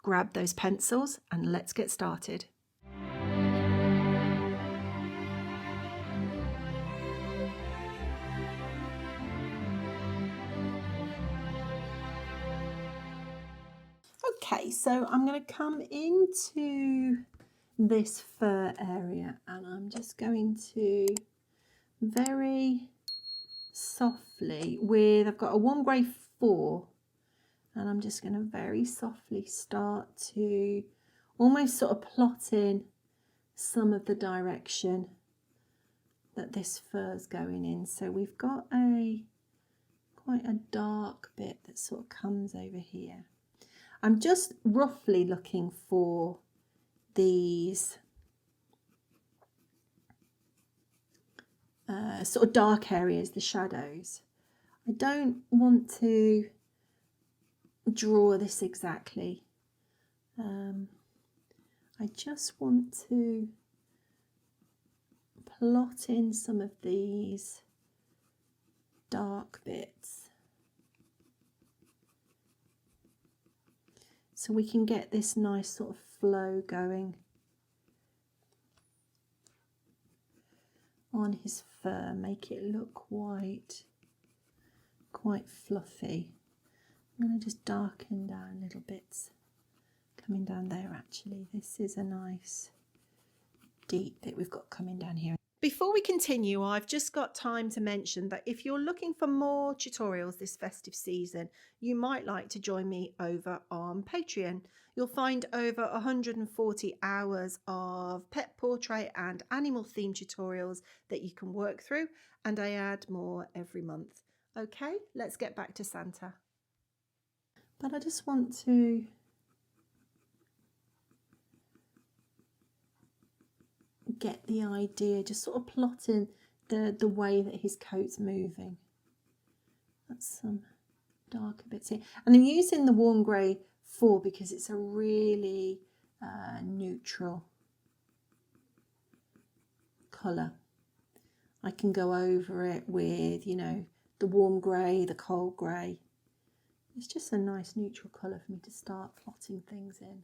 grab those pencils and let's get started. Okay, so I'm going to come into this fur area and I'm just going to very softly I've got a warm grey 4 and I'm just going to very softly start to almost sort of plot in some of the direction that this fur's going in. So we've got quite a dark bit that sort of comes over here. I'm just roughly looking for these sort of dark areas, the shadows. I don't want to draw this exactly. I just want to plot in some of these dark bits so we can get this nice sort of flow going on his fur, make it look quite fluffy. I'm going to just darken down little bits coming down there. Actually, this is a nice deep bit we've got coming down here. Before we continue, I've just got time to mention that if you're looking for more tutorials this festive season, you might like to join me over on Patreon. You'll find over 140 hours of pet portrait and animal theme tutorials that you can work through, and I add more every month. Okay, let's get back to Santa. But I just want to get the idea, just sort of plotting the way that his coat's moving. That's some darker bits here. And I'm using the warm grey 4 because it's a really neutral colour. I can go over it with, you know, the warm grey, the cold grey. It's just a nice neutral colour for me to start plotting things in.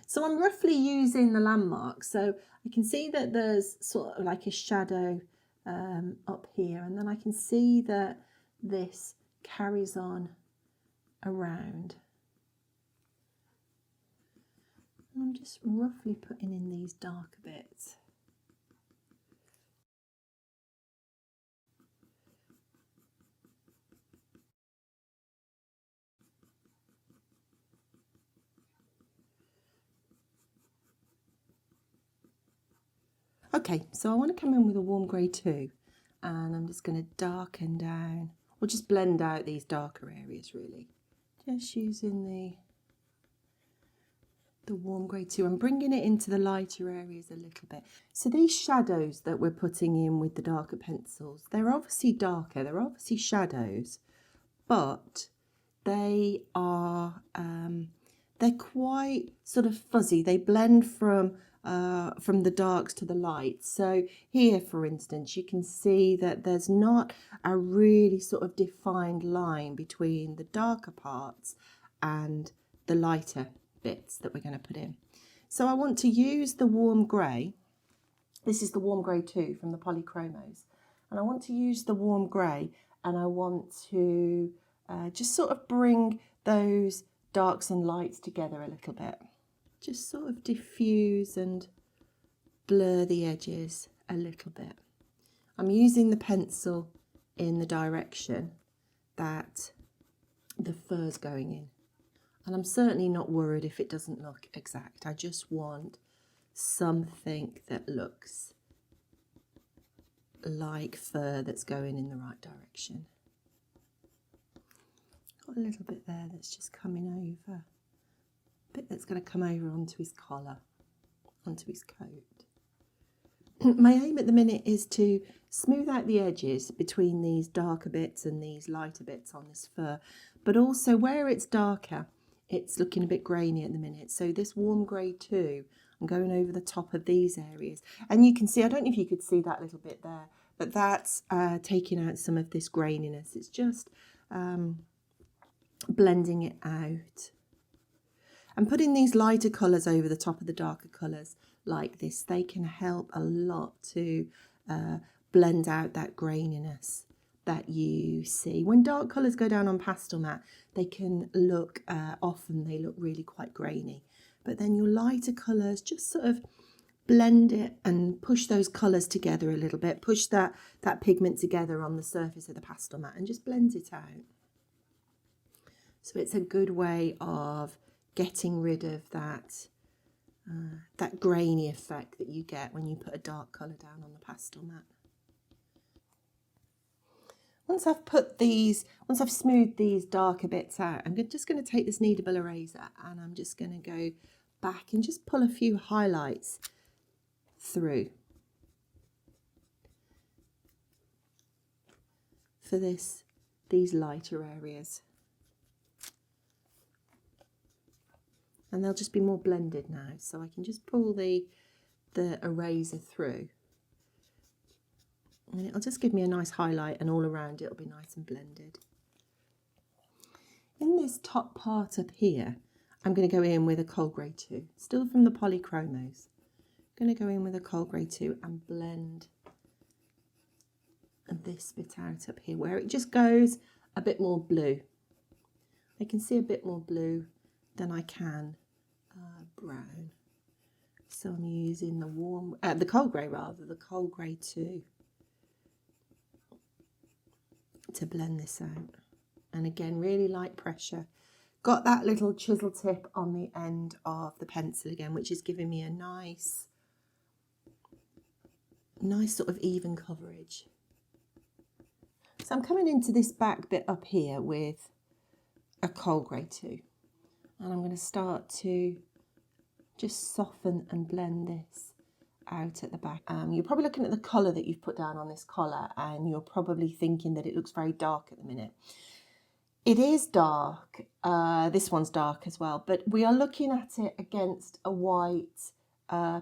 So I'm roughly using the landmarks, so I can see that there's sort of like a shadow up here, and then I can see that this carries on around. And I'm just roughly putting in these darker bits. Okay, so I want to come in with a warm grey 2, and I'm just going to darken down, or just blend out these darker areas really. Just using the warm grey 2. I'm bringing it into the lighter areas a little bit. So these shadows that we're putting in with the darker pencils, they're obviously darker, they're obviously shadows, but they are, they're quite sort of fuzzy. They blend from the darks to the lights. So here, for instance, you can see that there's not a really sort of defined line between the darker parts and the lighter bits that we're going to put in. So I want to use the warm grey. This is the warm grey 2 from the Polychromos, and I want to use the warm grey, and I want to just sort of bring those darks and lights together a little bit. Just sort of diffuse and blur the edges a little bit. I'm using the pencil in the direction that the fur's going in. And I'm certainly not worried if it doesn't look exact. I just want something that looks like fur that's going in the right direction. Got a little bit there that's just coming over. A bit that's going to come over onto his collar, onto his coat. My aim at the minute is to smooth out the edges between these darker bits and these lighter bits on this fur, but also where it's darker, it's looking a bit grainy at the minute. So this warm grey 2, I'm going over the top of these areas. And you can see, I don't know if you could see that little bit there, but that's taking out some of this graininess. It's just blending it out. And putting these lighter colours over the top of the darker colours like this, they can help a lot to blend out that graininess that you see. When dark colours go down on Pastelmat, they can look, often they look really quite grainy. But then your lighter colours just sort of blend it and push those colours together a little bit, push that pigment together on the surface of the Pastelmat and just blend it out. So it's a good way of getting rid of that grainy effect that you get when you put a dark colour down on the Pastelmat. Once I've smoothed these darker bits out, I'm just going to take this kneadable eraser and I'm just going to go back and just pull a few highlights through for these lighter areas. And they'll just be more blended now, so I can just pull the eraser through. And it'll just give me a nice highlight, and all around it'll be nice and blended. In this top part up here, I'm going to go in with a cold grey 2, still from the Polychromos. I'm going to go in with a cold grey 2 and blend this bit out up here, where it just goes a bit more blue. I can see a bit more blue than I can brown. So I'm using the cold grey rather, the cold grey 2 to blend this out. And again, really light pressure. Got that little chisel tip on the end of the pencil again, which is giving me a nice sort of even coverage. So I'm coming into this back bit up here with a cold grey 2. And I'm going to start to just soften and blend this out at the back. You're probably looking at the colour that you've put down on this collar and you're probably thinking that it looks very dark at the minute. It is dark, this one's dark as well, but we are looking at it against a white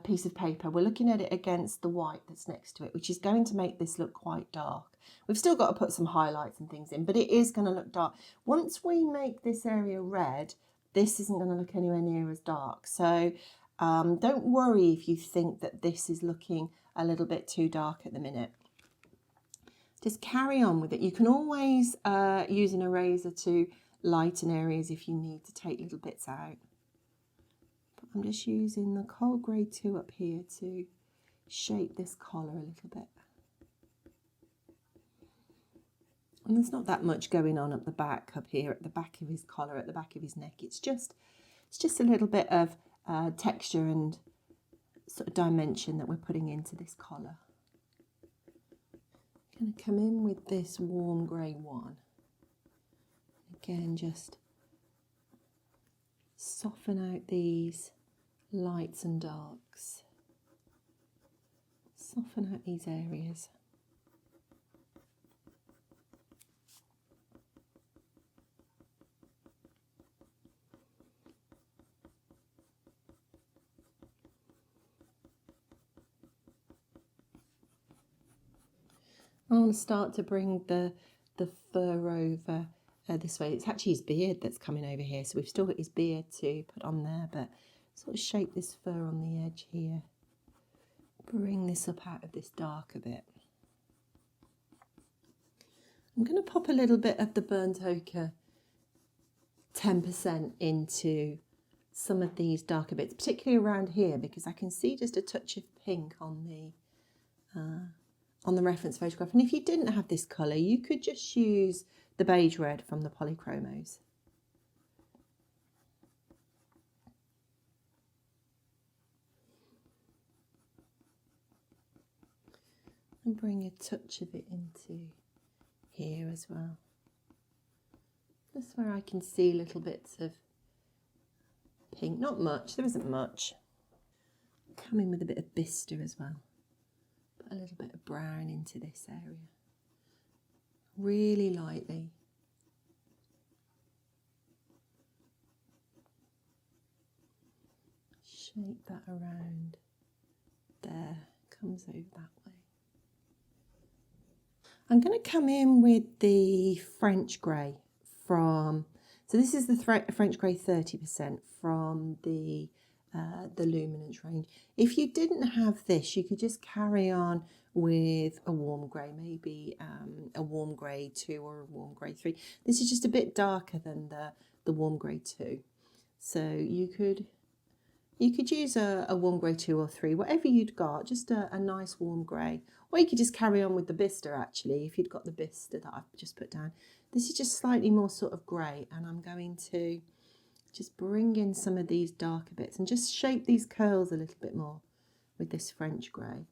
piece of paper. We're looking at it against the white that's next to it, which is going to make this look quite dark. We've still got to put some highlights and things in, but it is going to look dark. Once we make this area red, this isn't going to look anywhere near as dark. So don't worry if you think that this is looking a little bit too dark at the minute. Just carry on with it. You can always use an eraser to lighten areas if you need to take little bits out. But I'm just using the cold grey 2 up here to shape this collar a little bit. And there's not that much going on at the back up here, at the back of his collar, at the back of his neck. It's just a little bit of texture and sort of dimension that we're putting into this collar. I'm going to come in with this warm grey 1. Again, just soften out these lights and darks. Soften out these areas. I want to start to bring the fur over this way. It's actually his beard that's coming over here, so we've still got his beard to put on there, but sort of shape this fur on the edge here. Bring this up out of this dark a bit. I'm going to pop a little bit of the burnt ochre 10% into some of these darker bits, particularly around here, because I can see just a touch of pink on the reference photograph. And if you didn't have this colour, you could just use the beige red from the Polychromos. And bring a touch of it into here as well. Just where I can see little bits of pink. Not much, there isn't much. Come in with a bit of bistre as well. Put a little bit of brown into this area. Really lightly. Shape that around there. Comes over that way. I'm going to come in with the French grey from So this is the French grey 30% from the Luminance range. If you didn't have this, you could just carry on with a warm grey, maybe a warm grey 2 or a warm grey 3. This is just a bit darker than the warm grey 2. So you could use a warm grey 2 or 3, whatever you'd got, just a nice warm grey. Or you could just carry on with the Bista actually, if you'd got the Bista that I've just put down. This is just slightly more sort of grey, and I'm going to just bring in some of these darker bits and just shape these curls a little bit more with this French grey.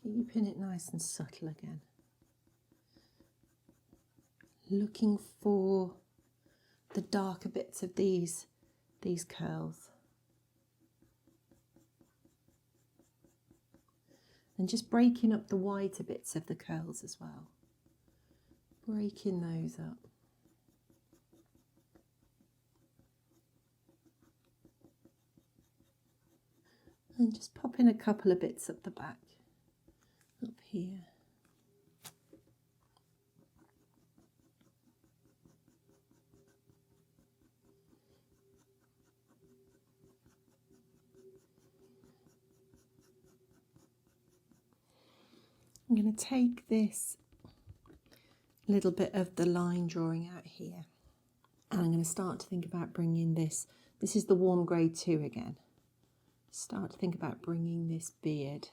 Keeping it nice and subtle again. Looking for the darker bits of these curls. And just breaking up the whiter bits of the curls as well. Breaking those up. And just popping a couple of bits up the back, up here. I'm going to take this little bit of the line drawing out here, and I'm going to start to think about bringing this. This is the warm grey 2 again. Start to think about bringing this beard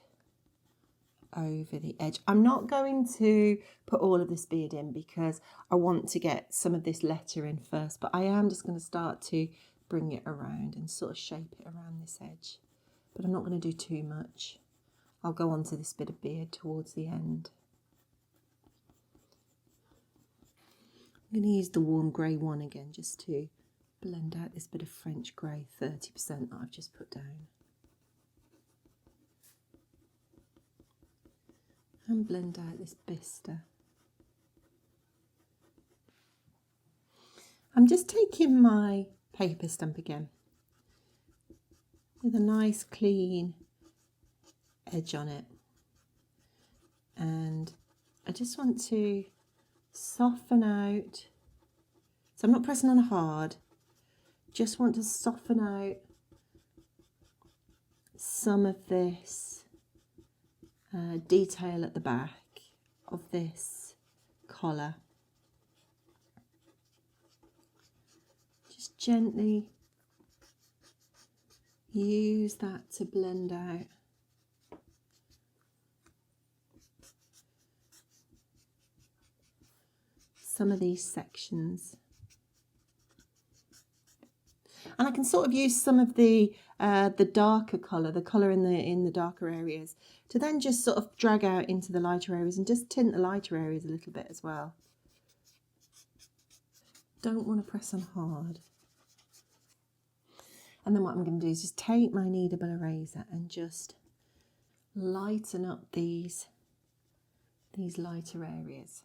over the edge. I'm not going to put all of this beard in because I want to get some of this letter in first, but I am just going to start to bring it around and sort of shape it around this edge. But I'm not going to do too much. I'll go on to this bit of beard towards the end. I'm going to use the warm grey 1 again just to blend out this bit of French grey 30% that I've just put down. And blend out this Bista. I'm just taking my paper stump again with a nice clean edge on it, and I just want to soften out, so I'm not pressing on hard, just want to soften out some of this detail at the back of this collar. Just gently use that to blend out some of these sections. And I can sort of use some of the darker colour, the colour in the darker areas, to then just sort of drag out into the lighter areas and just tint the lighter areas a little bit as well. Don't want to press on hard. And then what I'm going to do is just take my kneadable eraser and just lighten up these lighter areas.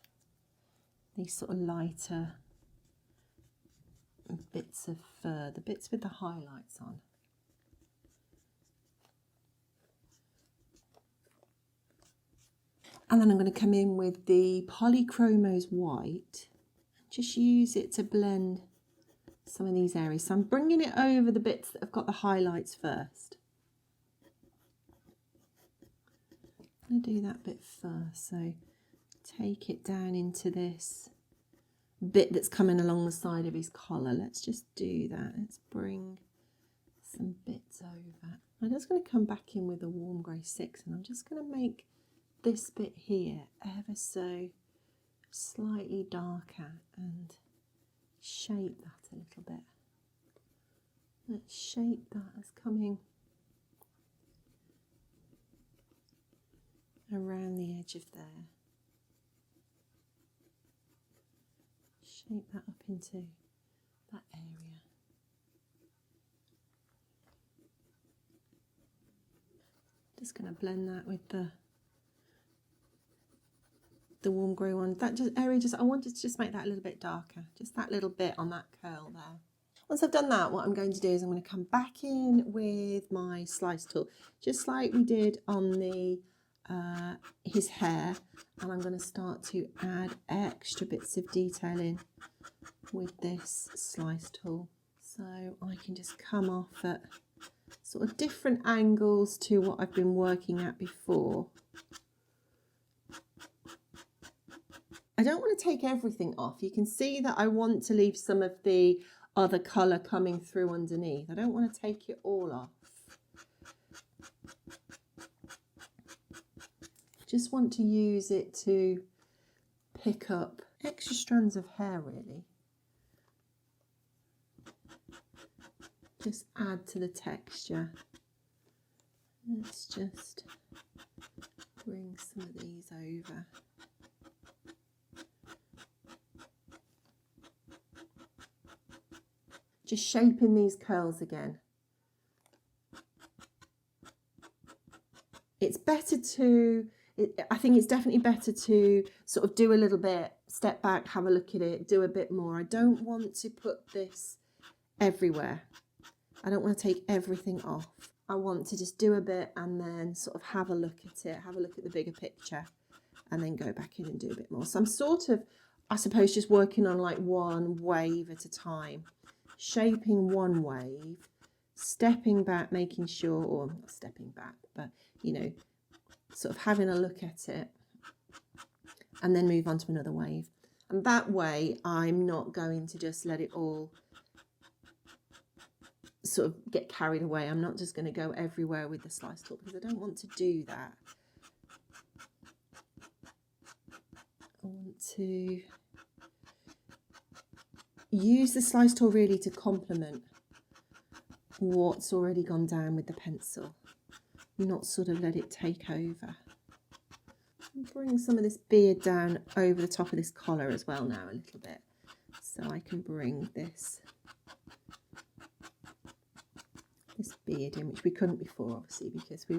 These sort of lighter bits of fur, the bits with the highlights on. And then I'm going to come in with the Polychromos white and just use it to blend some of these areas. So I'm bringing it over the bits that have got the highlights first. I'm going to do that bit first. So take it down into this bit that's coming along the side of his collar. Let's just do that. Let's bring some bits over. I'm just going to come back in with a warm grey 6, and I'm just going to make this bit here ever so slightly darker and shape that a little bit. Let's shape that as coming around the edge of there. Shape that up into that area. Just going to blend that with the warm grey one. That just area, I wanted to just make that a little bit darker, just that little bit on that curl there. Once I've done that, what I'm going to do is I'm going to come back in with my slice tool, just like we did on the his hair, and I'm going to start to add extra bits of detail in with this slice tool. So I can just come off at sort of different angles to what I've been working at before. I don't want to take everything off. You can see that I want to leave some of the other colour coming through underneath. I don't want to take it all off. Just want to use it to pick up extra strands of hair, really. Just add to the texture. Let's just bring some of these over. Just shaping these curls again. It's better to, I think it's definitely better to sort of do a little bit, step back, have a look at it, do a bit more. I don't want to put this everywhere. I don't want to take everything off. I want to just do a bit and then sort of have a look at it, have a look at the bigger picture, and then go back in and do a bit more. So I'm sort of, I suppose, just working on like one wave at a time, shaping one wave, stepping back, making sure, or not stepping back, but, you know, sort of having a look at it, and then move on to another wave. And that way I'm not going to just let it all sort of get carried away. I'm not just going to go everywhere with the slice tool, because I don't want to do that. I want to use the slice tool really to complement what's already gone down with the pencil, not sort of let it take over. Bring some of this beard down over the top of this collar as well now a little bit, so I can bring this beard in, which we couldn't before, obviously, because we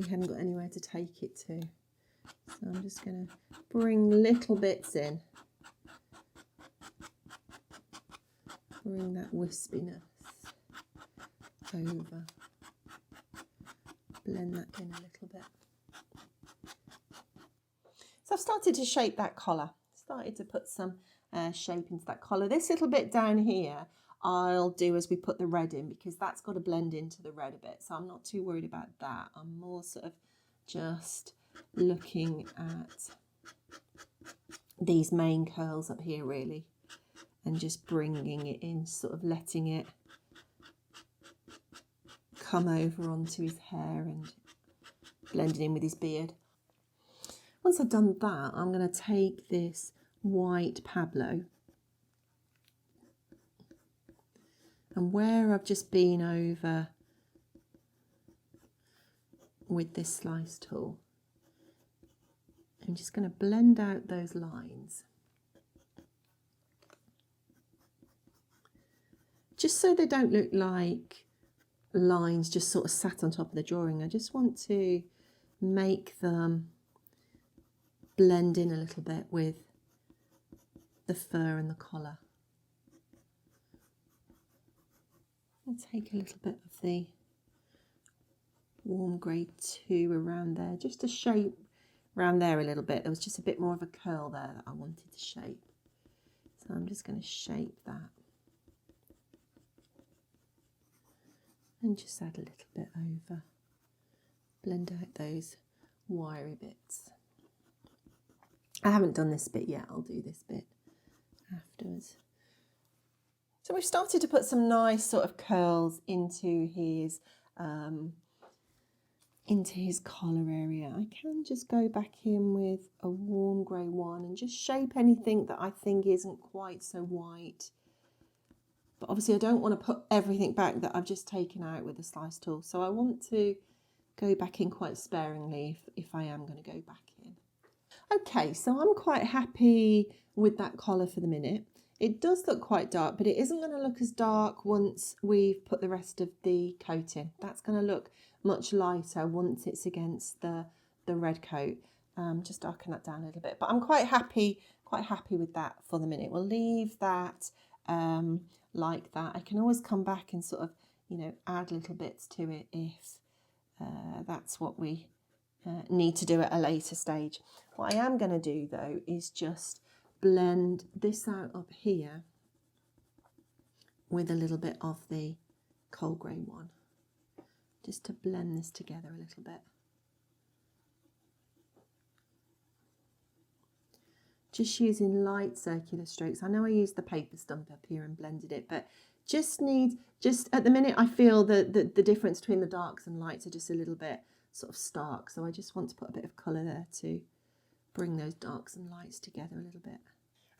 hadn't got anywhere to take it to. So I'm just going to bring little bits in, bring that wispiness over, blend that in a little bit. So I've started to shape that collar, started to put some shape into that collar. This little bit down here I'll do as we put the red in, because that's got to blend into the red a bit, so I'm not too worried about that. I'm more sort of just looking at these main curls up here really, and just bringing it in, sort of letting it come over onto his hair and blending in with his beard. Once I've done that, I'm going to take this white Pablo, and where I've just been over with this slice tool, I'm just going to blend out those lines, just so they don't look like lines just sort of sat on top of the drawing. I just want to make them blend in a little bit with the fur and the collar. I'll take a little bit of the warm grey 2 around there, just to shape around there a little bit. There was just a bit more of a curl there that I wanted to shape. So I'm just going to shape that. And just add a little bit over. Blend out those wiry bits. I haven't done this bit yet, I'll do this bit afterwards. So we've started to put some nice sort of curls into his collar area. I can just go back in with a warm grey one and just shape anything that I think isn't quite so white. But obviously I don't want to put everything back that I've just taken out with the slice tool. So I want to go back in quite sparingly if I am going to go back in. Okay, so I'm quite happy with that collar for the minute. It does look quite dark, but it isn't going to look as dark once we've put the rest of the coat in. That's going to look much lighter once it's against the red coat. Just darken that down a little bit. But I'm quite happy with that for the minute. We'll leave that like that. I can always come back and sort of, you know, add little bits to it if that's what we need to do at a later stage. What I am going to do though is just blend this out up here with a little bit of the coal grey one, just to blend this together a little bit. Just using light circular strokes. I know I used the paper stump up here and blended it, but just at the minute I feel that the difference between the darks and lights are just a little bit sort of stark, so I just want to put a bit of colour there to bring those darks and lights together a little bit.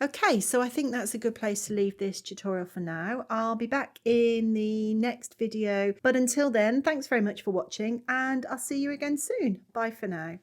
Okay, so I think that's a good place to leave this tutorial for now. I'll be back in the next video, but until then, thanks very much for watching and I'll see you again soon. Bye for now.